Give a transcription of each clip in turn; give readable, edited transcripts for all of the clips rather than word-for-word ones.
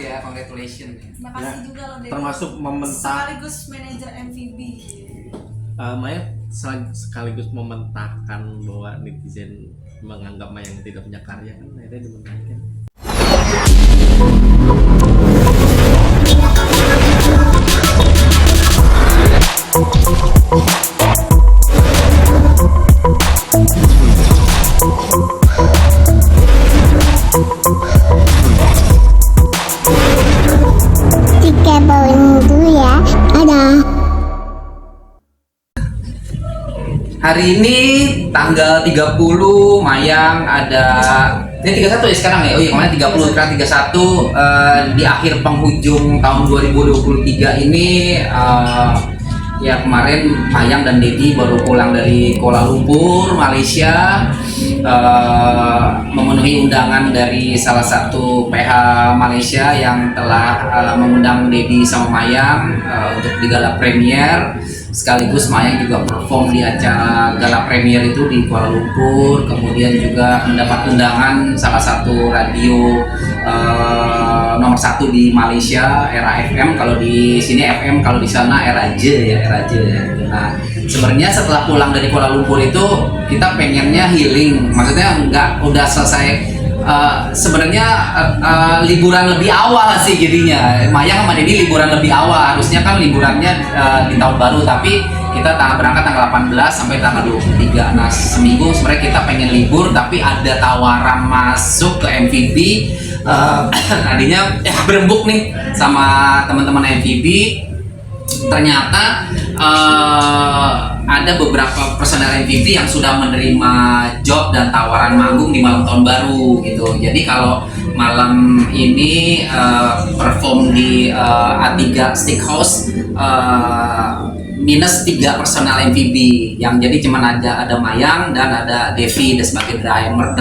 ya, congratulations ya. Makasih juga loh Devi. Termasuk mementak sekaligus manajer MVB. Maya sekaligus mementahkan bahwa netizen menganggap Mayang tidak punya karya kan akhirnya dimentahkan. Tiga bawang dulu ya, ada. Hari ini tanggal 30 Mayang ada ini 31 ya sekarang ya. Oh iya, kemarin 30 sekarang 31 di akhir penghujung tahun 2023 ini ya kemarin Mayang dan Dedi baru pulang dari Kuala Lumpur, Malaysia, memenuhi undangan dari salah satu PH Malaysia yang telah mengundang Dedi sama Mayang untuk di gala premier. Sekaligus Mayang juga perform di acara gala premier itu di Kuala Lumpur, kemudian juga mendapat undangan salah satu radio nomor 1 di Malaysia, Era FM. Kalau di sini FM, kalau di sana Era J ya, Era J ya. Nah, sebenarnya setelah pulang dari Kuala Lumpur itu kita pengennya healing, maksudnya udah selesai. Sebenarnya liburan lebih awal sih jadinya. Mayang sama Dedi liburan lebih awal, harusnya kan liburannya di tahun baru, tapi kita berangkat tanggal 18 sampai tanggal 23. Nah, seminggu sebenarnya kita pengen libur, tapi ada tawaran masuk ke MVB. Tadinya berembuk nih sama teman-teman MVB. Ternyata ada beberapa personel MVB yang sudah menerima job dan tawaran manggung di malam tahun baru gitu. Jadi kalau malam ini perform di A3 Steakhouse minus 3 personel MVB yang jadi cuman ada Mayang dan ada Devi sebagai drummer.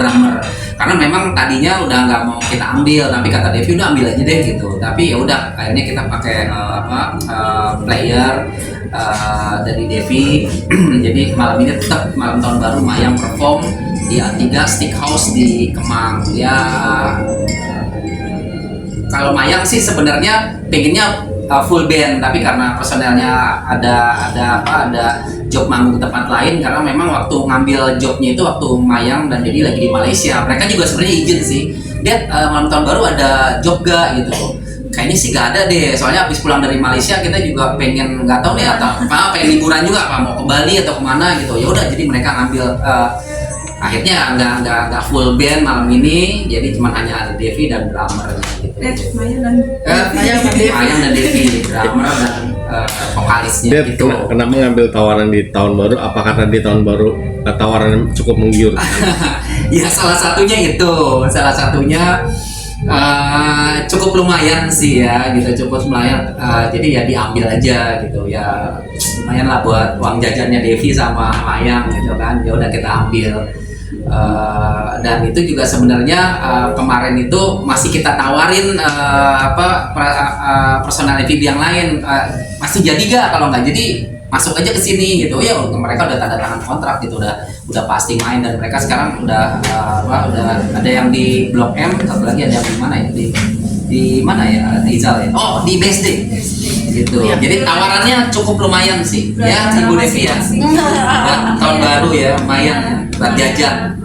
Karena memang tadinya udah nggak mau kita ambil, tapi kata Devi udah ambil aja deh gitu. Tapi ya udah akhirnya kita pakai player dari Devi. Jadi malam ini tetap malam tahun baru Mayang perform di A3 Steakhouse di Kemang. Ya kalau Mayang sih sebenarnya pengennya full band, tapi karena personelnya ada job manggung ke tempat lain, karena memang waktu ngambil jobnya itu waktu Mayang dan Dedi lagi di Malaysia. Mereka juga sebenarnya izin sih, Dad malam tahun baru ada job gak gitu. Kayaknya sih gak ada deh, soalnya habis pulang dari Malaysia kita juga pengen, nggak tahu nih atau apa, pengen liburan juga, apa mau ke Bali atau kemana gitu. Ya udah, jadi mereka ngambil akhirnya nggak full band malam ini, jadi cuma hanya ada Devi dan drummer gitu. Mayang dan Devi drummer dan vokalisnya gitu. Kenapa ngambil tawaran di tahun baru? Apa karena di tahun baru tawaran cukup menggiurkan? Ya salah satunya itu, cukup lumayan sih ya gitu, cukup lumayan. Jadi ya diambil aja gitu ya, lumayan lah buat uang jajannya Devi sama Mayang gitu kan. Ya udah kita ambil. Dan itu juga sebenarnya kemarin itu masih kita tawarin personal MVB yang lain, masih jadi gak, kalau nggak jadi masuk aja ke sini gitu. Ya mereka udah tanda tangan kontrak gitu, udah pasti main, dan mereka sekarang udah ada yang di Blok M, satu lagi ada yang di mana ya, di mana ya, Izal ya, oh di BSD gitu. Ya, jadi tawarannya cukup lumayan sih ya Ibu Devi ya. Tahun baru ya lumayan buat jajan.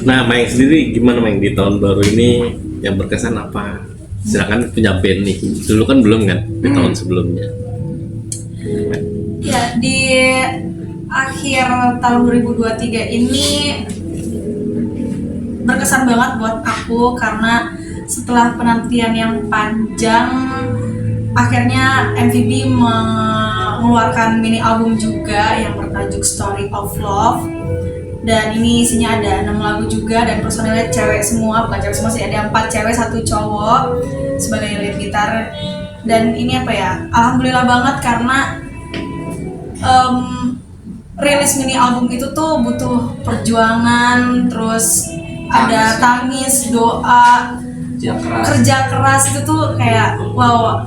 Nah, Mayang sendiri gimana Mayang di tahun baru ini yang berkesan apa? Silakan, punya band nih, dulu kan belum kan di tahun sebelumnya. Ya, di akhir tahun 2023 ini berkesan banget buat aku, karena setelah penantian yang panjang akhirnya MVB mengeluarkan mini album juga yang bertajuk Story of Love. Dan ini isinya ada 6 lagu juga, dan personelnya cewek semua, bukan cewek semua sih, ada 4 cewek 1 cowok sebagai lead gitar. Dan ini apa ya, alhamdulillah banget karena rilis mini album itu tuh butuh perjuangan, terus ada tangis, doa, kerja keras. Itu tuh kayak wow,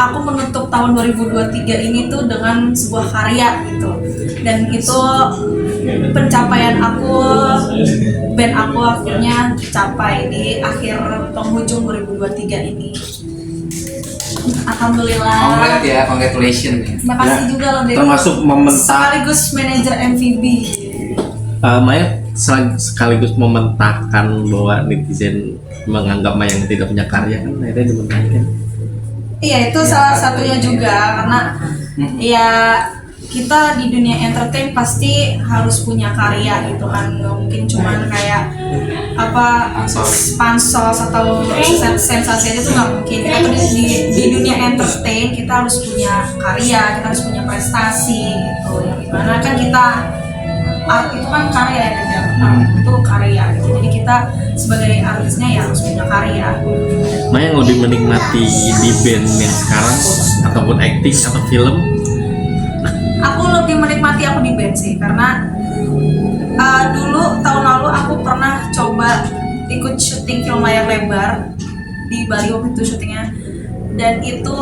aku menutup tahun 2023 ini tuh dengan sebuah karya gitu. Dan itu pencapaian aku, band aku akhirnya capai di akhir penghujung 2023 ini. Alhamdulillah. Congrats ya, congratulations ya. Terima kasih juga loh Dewi. Termasuk mementak Sekaligus manajer MVB. Maya sekaligus mementahkan bahwa netizen menganggap Mayang tidak punya karya kan akhirnya dimentahin. Iya itu salah satunya juga karena ya kita di dunia entertain pasti harus punya karya gitu kan, nggak mungkin cuman kayak apa pansos atau sensasi aja tuh nggak mungkin. Kita tuh di dunia entertain kita harus punya karya, kita harus punya prestasi gitu. Yang dimana kan kita art itu kan karya ya kan, art itu karya gitu. Jadi kita sebagai artisnya ya harus punya karya. Mayang lebih menikmati di band yang sekarang ataupun acting atau film? Aku lebih menikmati aku di band sih karena dulu tahun lalu aku pernah coba ikut syuting film layar lebar di Bali waktu itu syutingnya, dan itu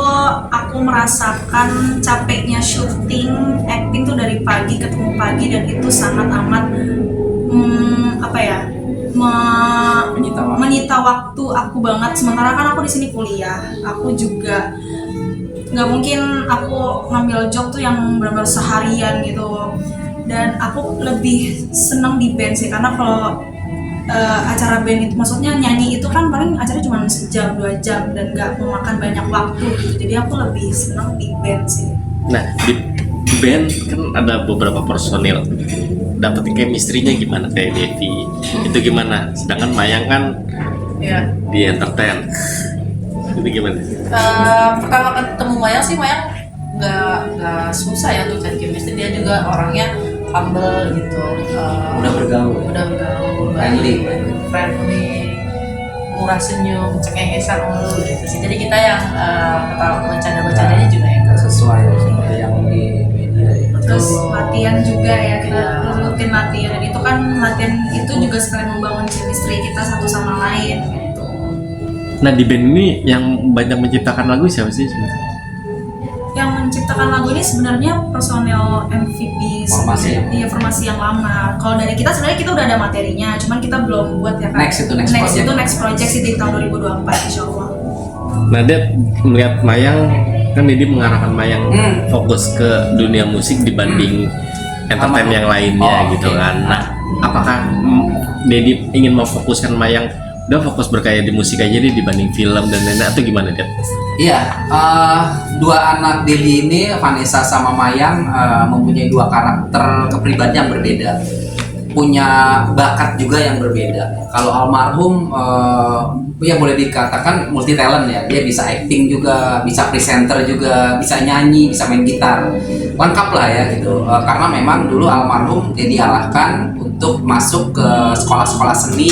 aku merasakan capeknya syuting acting tuh dari pagi ketemu pagi, dan itu sangat amat apa ya menyita waktu aku banget. Sementara kan aku di sini kuliah, aku juga nggak mungkin aku ngambil job tuh yang benar-benar seharian gitu, dan aku lebih seneng di band sih karena kalau acara band itu maksudnya nyanyi itu kan paling acara cuma sejam 2 jam dan nggak memakan banyak waktu gitu. Jadi aku lebih seneng di band sih. Nah di band kan ada beberapa personil, dapetin chemistry-nya gimana kayak Devi itu gimana, sedangkan Mayang kan Ya. di entertain itu gimana? Pertama ketemu Mayang sih, Mayang nggak susah ya untuk cari chemistry. Dia juga orangnya humble gitu, Udah bergaul. Friendly. murah senyum, cengengesan mulu gitu sih. Jadi kita yang ketawa bercanda-bercandanya juga ya Sesuai seperti yang di media ya. Terus latihan juga ya, kita Iya. rutin latihan, dan itu kan latihan itu juga sekalian membangun chemistry kita satu sama lain gitu. Nah di band ini yang banyak menciptakan lagu siapa sih sebenarnya? Yang menciptakan lagu ini sebenarnya personel MVP Formasi. Iya, formasi yang lama. Kalau dari kita sebenarnya kita udah ada materinya, cuman kita belum buat ya kan. Next project. itu next project sih di tahun 2024 insyaallah. Nah dia melihat Mayang kan Dedi mengarahkan Mayang fokus ke dunia musik dibanding entertain yang lainnya gitu oke. kan. Nah apakah Dedi ingin memfokuskan Mayang udah fokus berkarya di musik aja deh dibanding film dan lain-lain atau gimana dia? Iya, dua anak Dedi ini, Vanessa sama Mayang, mempunyai dua karakter kepribadian yang berbeda, punya bakat juga yang berbeda. Kalau almarhum, ya boleh dikatakan multi talent ya, dia bisa acting juga, bisa presenter juga, bisa nyanyi, bisa main gitar, lengkap lah ya gitu. Karena memang dulu almarhum Dedi arahkan untuk masuk ke sekolah-sekolah seni,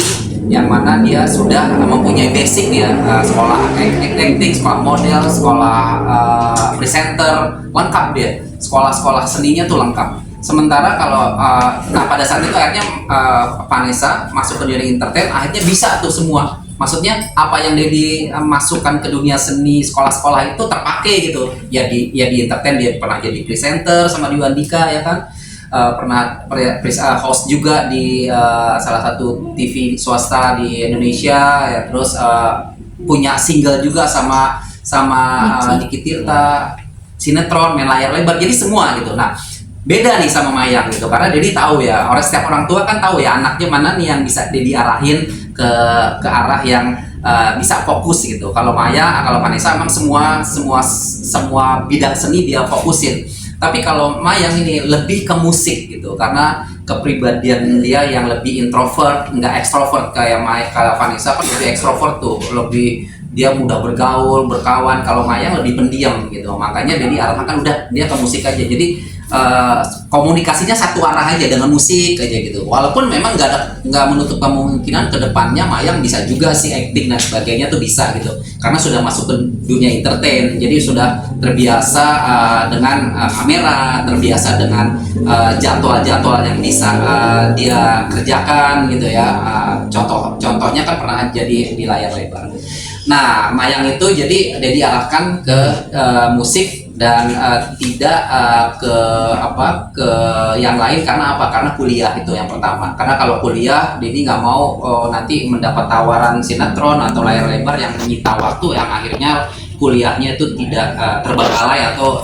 yang mana dia sudah mempunyai basic ya, sekolah acting, sekolah model, sekolah presenter, lengkap dia, sekolah-sekolah seninya tuh lengkap. Sementara kalau nah pada saat itu akhirnya Vanessa masuk ke dunia entertain, akhirnya bisa tuh semua. Maksudnya apa yang Dedi masukkan ke dunia seni sekolah-sekolah itu terpakai gitu. Ya di entertain dia pernah jadi presenter sama di Wandika ya kan. Pernah host juga di salah satu TV swasta di Indonesia ya, terus punya single juga sama Niki Tirta, sinetron, main layar lebar, jadi semua gitu. Nah beda nih sama Mayang gitu, karena Dedi tahu ya, setiap orang tua kan tahu ya anaknya mana nih yang bisa Dedi arahin ke arah yang bisa fokus gitu. Kalau Vanessa emang semua bidang seni dia fokusin. Tapi kalau Mayang ini lebih ke musik gitu, karena kepribadian dia yang lebih introvert, nggak ekstrovert kayak Vanessa kan lebih ekstrovert tuh, lebih dia mudah bergaul, berkawan. Kalau Mayang lebih pendiam gitu, makanya Dedi arahkan udah dia ke musik aja. Jadi komunikasinya satu arah aja dengan musik aja gitu. Walaupun memang nggak menutup kemungkinan kedepannya Mayang bisa juga sih acting dan sebagainya tuh bisa gitu, karena sudah masuk ke dunia entertain, jadi sudah terbiasa dengan kamera, terbiasa dengan jadwal-jadwal yang bisa dia kerjakan gitu ya. Contohnya kan pernah jadi di layar lebar. Nah Mayang itu jadi Dedi arahkan ke musik dan tidak ke yang lain. Karena apa? Karena kuliah itu yang pertama. Karena kalau kuliah Dedi nggak mau nanti mendapat tawaran sinetron atau layar lebar yang menyita waktu, yang akhirnya kuliahnya itu tidak terbengkalai atau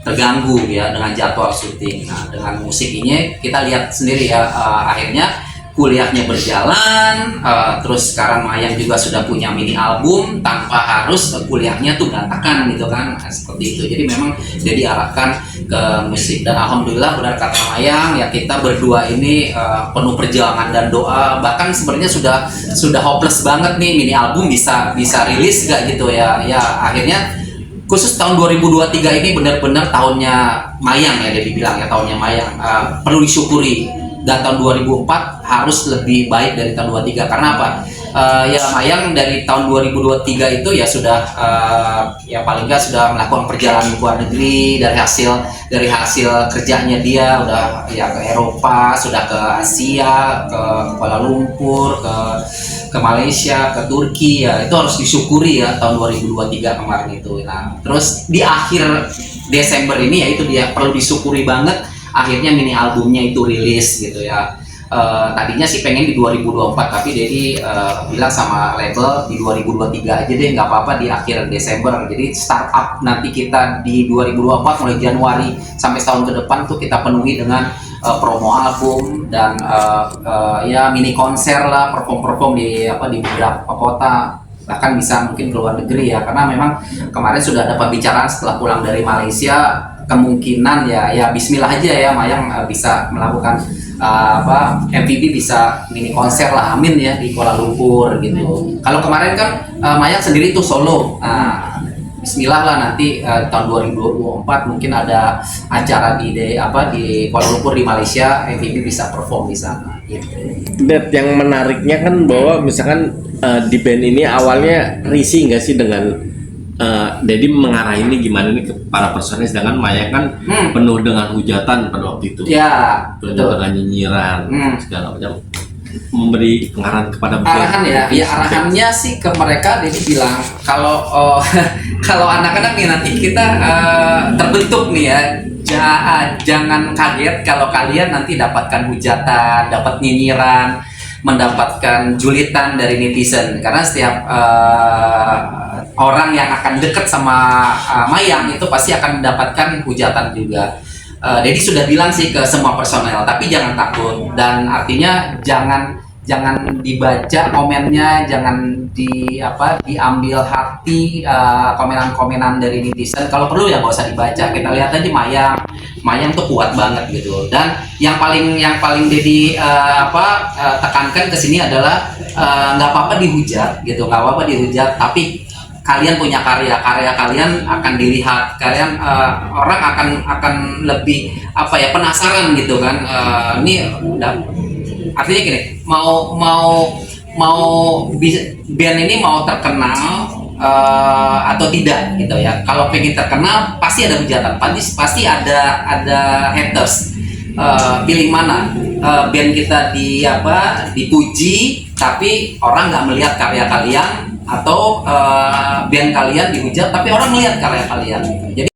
terganggu ya dengan jadwal syuting. Nah, dengan musik ini kita lihat sendiri ya, akhirnya kuliahnya berjalan, terus sekarang Mayang juga sudah punya mini album tanpa harus kuliahnya tuh berantakan gitu kan, seperti itu. Jadi memang dia diarahkan ke musik, dan alhamdulillah benar kata Mayang ya, kita berdua ini penuh perjuangan dan doa. Bahkan sebenarnya sudah hopeless banget nih mini album bisa rilis gak gitu ya. Ya akhirnya khusus tahun 2023 ini benar-benar tahunnya Mayang ya, dia dibilang ya tahunnya Mayang, perlu disyukuri. Dan tahun 2004 harus lebih baik dari tahun 2023. Karena apa? Ya Mayang dari tahun 2023 itu ya sudah ya paling nggak sudah melakukan perjalanan ke luar negeri. Dari hasil kerjanya dia udah ya ke Eropa, sudah ke Asia, ke Kuala Lumpur, ke Malaysia, ke Turki ya. Itu harus disyukuri ya tahun 2023 kemarin itu. Nah, terus di akhir Desember ini ya itu dia perlu disyukuri banget, akhirnya mini albumnya itu rilis gitu ya. Tadinya sih pengen di 2024, tapi Dedi bilang sama label di 2023 aja deh, nggak apa-apa di akhir Desember. Jadi startup nanti kita di 2024 mulai Januari sampai setahun ke depan tuh kita penuhi dengan promo album dan ya mini konser lah, perform di beberapa kota, bahkan bisa mungkin ke luar negeri ya. Karena memang kemarin sudah ada pembicaraan setelah pulang dari Malaysia, kemungkinan ya Bismillah aja ya Mayang bisa melakukan MVB bisa mini konser lah, amin ya, di Kuala Lumpur gitu. Kalau kemarin kan Mayang sendiri tuh solo. Bismillah lah nanti tahun 2024 mungkin ada acara di Kuala Lumpur di Malaysia, MVB bisa perform di sana gitu. Dat, yang menariknya kan bahwa misalkan di band ini awalnya risih nggak sih dengan Dedi mengarahin gimana nih ke para personil, sedangkan Mayang kan penuh dengan hujatan pada waktu itu. Ya, penuh betul. dengan nyinyiran segala macam, memberi pengarahan kepada band. Arahan ya arahannya sih ke mereka. Dedi bilang kalau kalau anak-anak nih nanti kita terbentuk nih ya, jangan kaget kalau kalian nanti dapatkan hujatan, dapat nyinyiran, mendapatkan julitan dari netizen. Karena setiap orang yang akan dekat sama Mayang itu pasti akan mendapatkan hujatan juga. Dedi sudah bilang sih ke semua personel, tapi jangan takut, dan artinya jangan dibaca komennya, jangan diambil hati komenan dari netizen. Kalau perlu ya nggak usah dibaca, kita lihat aja Mayang tuh kuat banget gitu. Dan yang paling Dedi tekankan ke sini adalah nggak apa-apa dihujat gitu, nggak apa-apa dihujat, tapi kalian punya karya kalian akan dilihat, orang akan lebih penasaran gitu kan. Ini udah artinya gini, mau band ini mau terkenal atau tidak gitu ya. Kalau pengen terkenal pasti ada hujatan, pasti ada haters. Pilih mana? Band kita dipuji tapi orang nggak melihat karya kalian, atau band kalian dihujat tapi orang melihat karya kalian. Jadi